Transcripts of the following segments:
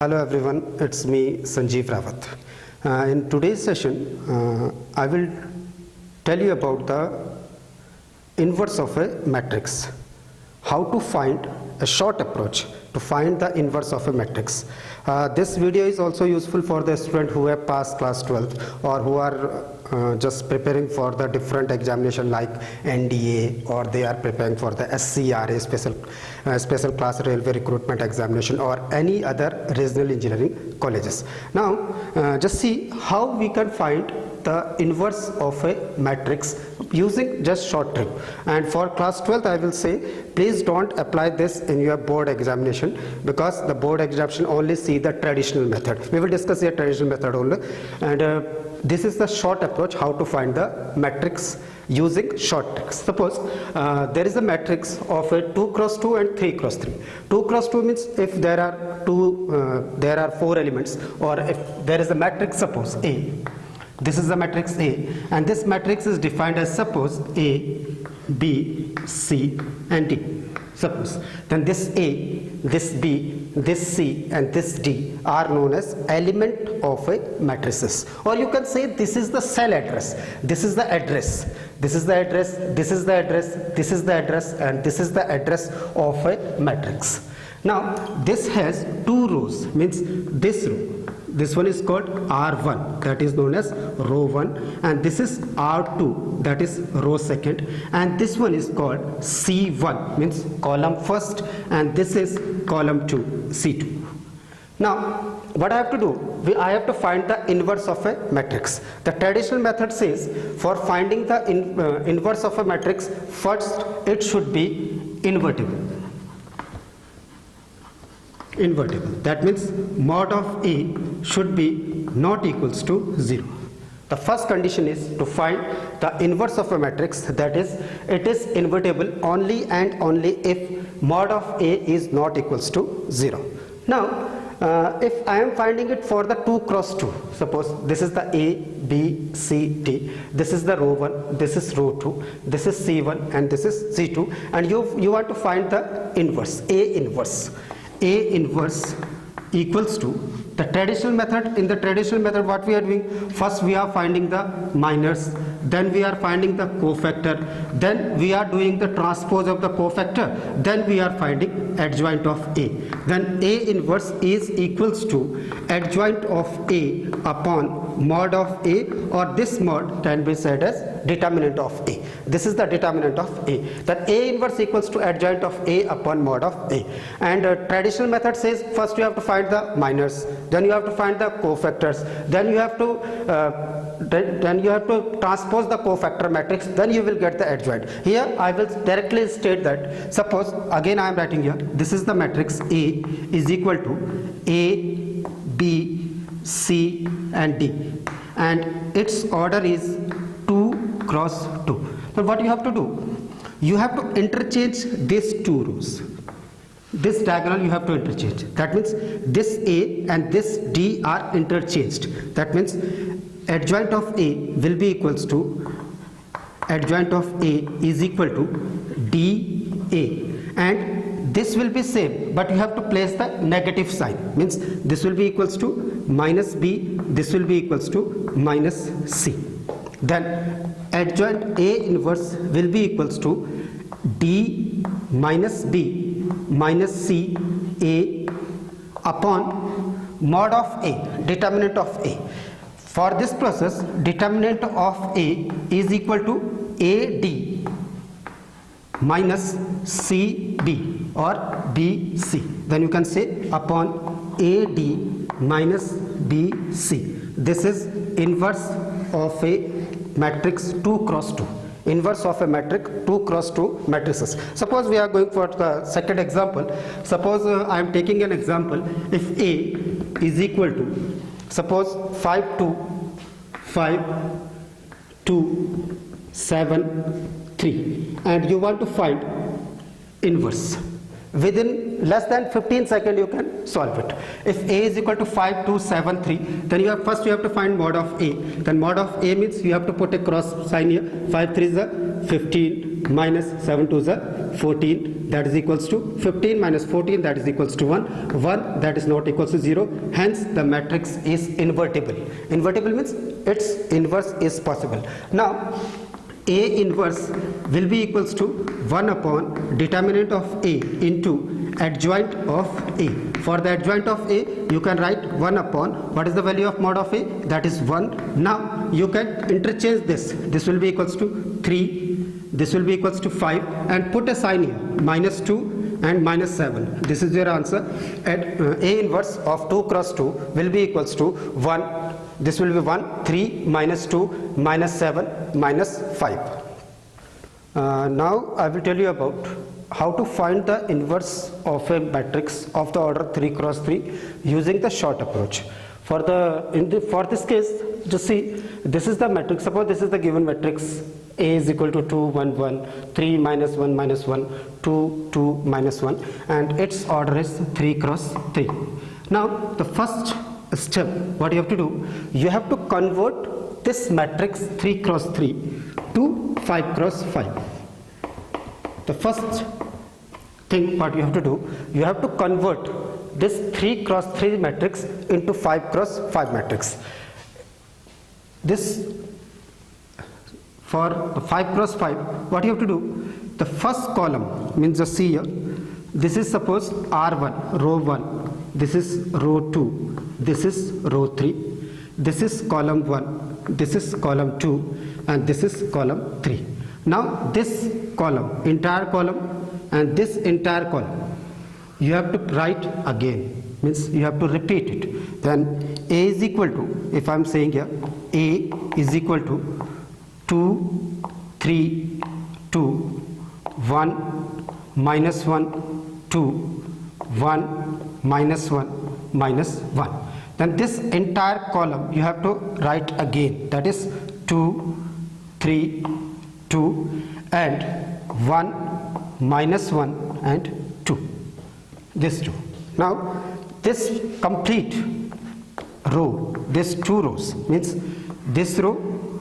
Hello everyone, it's me Sanjeev Rawat. In today's session, I will tell you about the inverse of a matrix. How to find a short approach to find the inverse of a matrix. This video is also useful for the student who have passed class 12 or who are just preparing for the different examination like NDA, or they are preparing for the SCRA, special class railway recruitment examination, or any other regional engineering colleges. Now just see how we can find the inverse of a matrix using just short trick. And for class 12th I will say, please don't apply this in your board examination, because the board examination only see the traditional method. We will discuss the traditional method only, and this is the short approach how to find the matrix using short tricks. Suppose there is a matrix of a 2 cross 2 and 3 cross 3. 2 cross 2 means if there are 4 elements, or if there is a matrix, suppose A. This is the matrix A, and this matrix is defined as, suppose, A, B, C and D. Suppose, then this A, this B, this C and this D are known as element of a matrices, or you can say this is the cell address, this is the address, this is the address, this is the address, this is the address, and this is the address of a matrix. Now this has 2 rows, means this row, this one is called R1, that is known as row 1, and this is R2, that is row 2nd, and this one is called C1, means column 1st, and this is column 2, C2. Now what I have to do, I have to find the inverse of a matrix. The traditional method says, for finding the inverse of a matrix, first it should be invertible. That means mod of A should be not equals to 0. The first condition is to find the inverse of a matrix, that is, it is invertible only and only if mod of A is not equals to 0. Now if I am finding it for the 2 cross 2, suppose this is the A, B, C, D, this is the row 1, this is row 2, this is C1 and this is C2, and you want to find the inverse, A inverse. A inverse equals to the traditional method. In the traditional method, what we are doing, first we are finding the minors, then we are finding the cofactor, then we are doing the transpose of the cofactor, then we are finding adjoint of A. Then A inverse is equals to adjoint of A upon mod of A, or this mod can be said as determinant of A. This is the determinant of A. That A inverse equals to adjoint of A upon mod of A. And traditional method says, first you have to find the minors, then you have to find the cofactors, then you have to transpose the cofactor matrix, then you will get the adjoint. Here I will directly state that, suppose, again I am writing here, this is the matrix A is equal to A, B, C and D, and its order is 2 cross 2. So what you have to do, you have to interchange these 2 rows. This diagonal you have to interchange. That means this A and this D are interchanged. That means adjoint of A will be equals to, adjoint of A is equal to DA, and this will be same, but you have to place the negative sign, means this will be equals to minus B, this will be equals to minus C. Then adjoint A inverse will be equals to D minus B minus C A upon mod of A, determinant of A. For this process, determinant of A is equal to AD minus CB or BC. Then you can say upon AD minus BC. This is inverse of a matrix 2 cross 2. Inverse of a matrix 2 cross 2 matrices. Suppose we are going for the second example. Suppose I am taking an example. If A is equal to, suppose 5 2 5 2 7 3, and you want to find inverse, within less than 15 seconds you can solve it. If A is equal to 5 2 7 3, then you have to find mod of A. Then mod of A means you have to put a cross sign here. 5 3 is the 15, minus 7 to the 14, that is equals to 15 minus 14, that is equals to 1. 1, that is not equals to 0. Hence the matrix is invertible. Invertible means its inverse is possible. Now A inverse will be equals to 1 upon determinant of A into adjoint of A. For the adjoint of A, you can write 1 upon, what is the value of mod of A? That is 1. Now you can interchange this. This will be equals to 3, this will be equals to 5, and put a sign here, minus 2 and minus 7. This is your answer. At A inverse of 2 cross 2 will be equals to 1. This will be 1, 3, minus 2, minus 7, minus 5. Now I will tell you about how to find the inverse of a matrix of the order 3 cross 3 using the short approach. For this case, just see, this is the matrix. Suppose this is the given matrix. A is equal to 2, 1, 1, 3, minus 1, minus 1, 2, 2, minus 1, and its order is 3 cross 3. Now the first step, what you have to do, you have to convert this matrix 3 cross 3 to 5 cross 5. The first thing what you have to do, you have to convert this 3 cross 3 matrix into 5 cross 5 matrix. This, for the 5 cross 5, what you have to do, the first column means just see here, this is suppose R1, row 1, this is row 2, this is row 3, this is column 1, this is column 2, and this is column 3. Now this column, entire column, and this entire column, you have to write again, means you have to repeat it. Then A is equal to, if I am saying here, A is equal to 2, 3, 2, 1, minus 1, 2, 1, minus 1, minus 1. Then this entire column you have to write again, that is 2, 3, 2, and 1, minus 1, and 2. This 2. Now this complete row, this 2 rows, means this row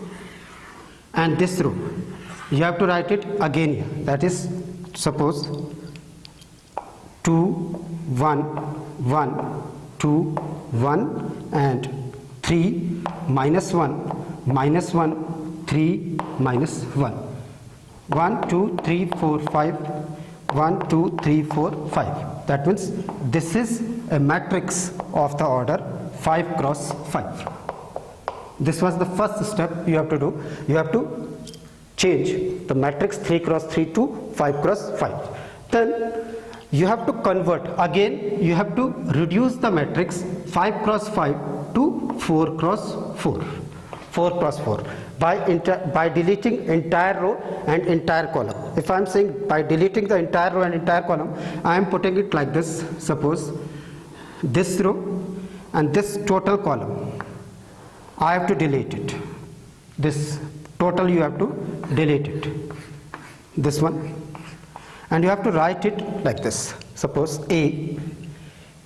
and this row, you have to write it again here, that is suppose 2, 1, 1, 2, 1, and 3, minus 1, minus 1, 3, minus 1. 1, 2, 3, 4, 5, 1, 2, 3, 4, 5. That means this is a matrix of the order 5 cross 5. This was the first step you have to do. You have to change the matrix 3 cross 3 to 5 cross 5. Then you have to convert, again you have to reduce the matrix 5 cross 5 to 4 cross 4. 4 cross 4 by deleting entire row and entire column. If I am saying by deleting the entire row and entire column, I am putting it like this. Suppose this row and this total column, I have to delete it. This total you have to delete it. This one. And you have to write it like this. Suppose A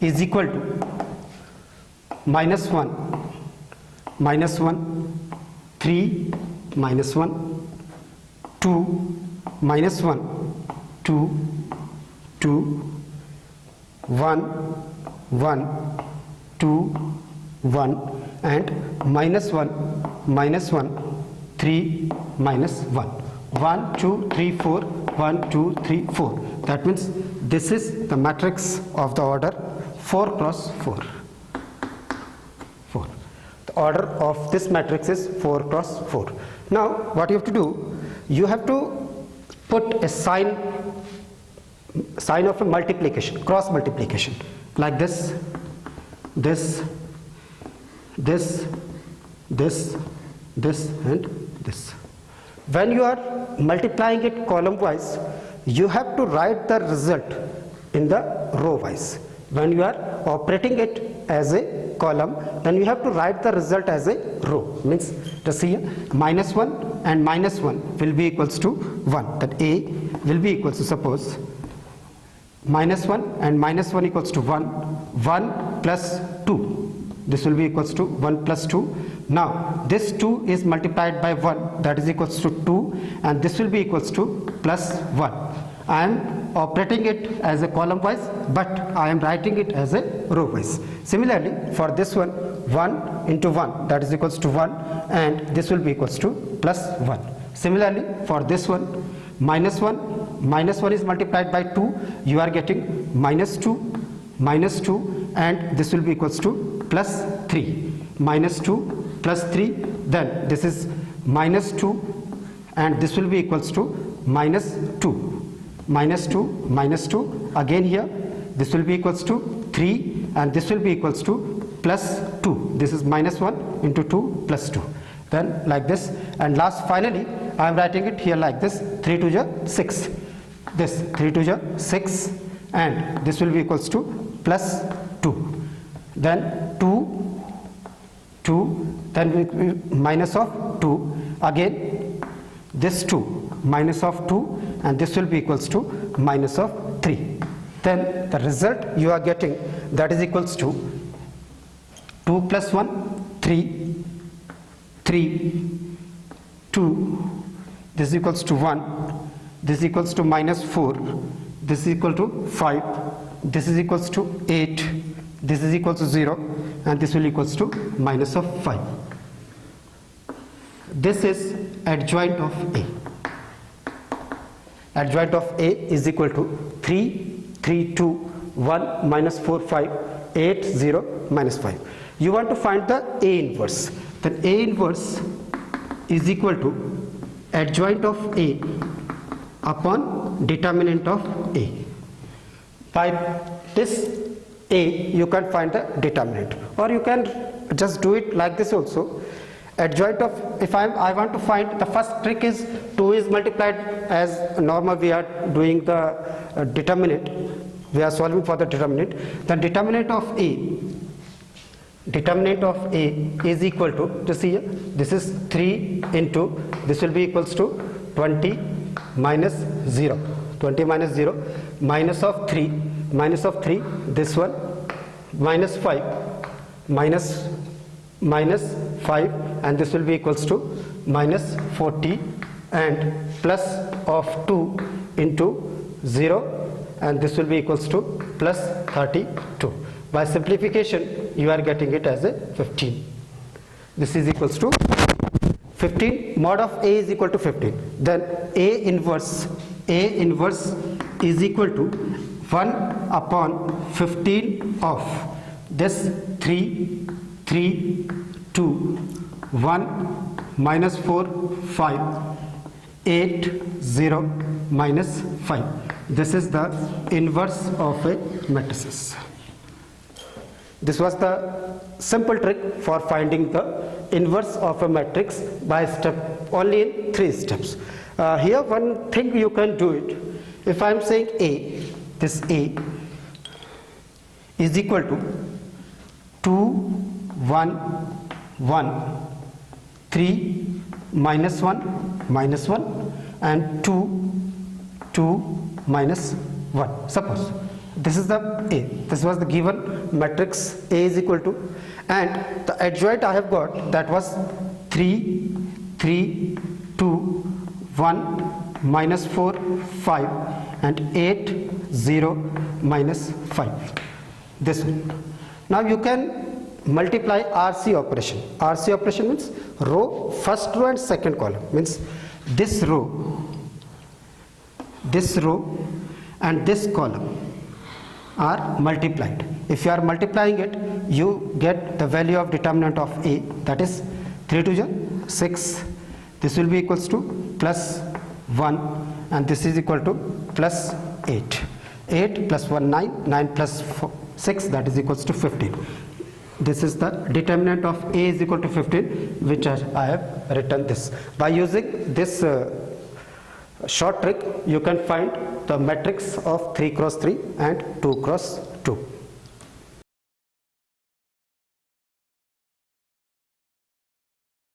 is equal to minus 1, minus 1, 3, minus 1, 2, minus 1, 2, 2, 1, 1, 2, 1, and minus 1, minus 1, 3, minus 1. 1, 2, 3, 4, 1, 2, 3, 4. That means this is the matrix of the order 4 cross 4. 4. The order of this matrix is 4 cross 4. Now what you have to do, you have to put a sign of a multiplication, cross multiplication, like this, this, this, this, this, and this. When you are multiplying it column wise, you have to write the result in the row wise. When you are operating it as a column, then you have to write the result as a row. Means just see here, minus 1 and minus 1 will be equals to 1. That A will be equals to, suppose minus 1 and minus 1 equals to 1, 1 plus 2. This will be equals to 1 plus 2. Now this 2 is multiplied by 1, that is equals to 2, and this will be equals to plus 1. I am operating it as a column wise, but I am writing it as a row wise. Similarly, for this one, 1 into 1, that is equals to 1, and this will be equals to plus 1. Similarly, for this one, minus 1 is multiplied by 2, you are getting minus 2, and this will be equals to plus 3. Minus 2 plus 3, then this is minus 2, and this will be equals to minus 2. Minus 2, again here, this will be equals to 3, and this will be equals to plus 2. This is minus 1 into 2 plus 2. Then like this, and last finally, I am writing it here like this, 3 to the 6. This 3 to the 6, and this will be equals to plus 2. Then 2, then minus of 2, again this 2, minus of 2, and this will be equals to minus of 3. Then the result you are getting, that is equals to 2 plus 1, 3, 2, this is equals to 1, this is equals to minus 4, this is equal to 5, this is equals to 8, this is equals to 0, and this will equals to minus of 5. This is adjoint of A. Adjoint of A is equal to 3, 3, 2, 1, minus 4, 5, 8, 0, minus 5. You want to find the A inverse. Then A inverse is equal to adjoint of A upon determinant of A. By this A, you can find the determinant, or you can just do it like this also. Adjoint of, if I want to find, the first trick is 2 is multiplied as normal we are doing the determinant, we are solving for the determinant. The determinant of A is equal to, just see here, this is 3 into, this will be equals to 20 minus 0, 20 minus 0, minus of 3, this one, minus 5, minus 5, and this will be equals to minus 40, and plus of 2 into 0, and this will be equals to plus 32. By simplification, you are getting it as a 15. This is equals to 15. Mod of A is equal to 15. Then A inverse is equal to 1 upon 15 of this 3, 2, 1, minus 4, 5, 8, 0, minus 5. This is the inverse of a matrices. This was the simple trick for finding the inverse of a matrix by step, only in 3 steps. Here one thing you can do it. If I am saying A, this A is equal to 2, 1, 1, 3, minus 1, and 2, 2, minus 1. Suppose this is the A. This was the given matrix A is equal to, and the adjoint I have got, that was 3, 3, 2, 1, minus 4, 5, and 8, 0, minus 5. This one. Now you can multiply RC operation. RC operation means row, first row and second column, means this row and this column are multiplied. If you are multiplying it, you get the value of determinant of A, that is 3 to the 6. This will be equals to plus 1, and this is equal to plus 8. 8 plus 1, 9, 9 plus 4, 6, that is equals to 15. This is the determinant of A is equal to 15, which I have written this. By using this short trick, you can find the matrix of 3 cross 3 and 2 cross 2.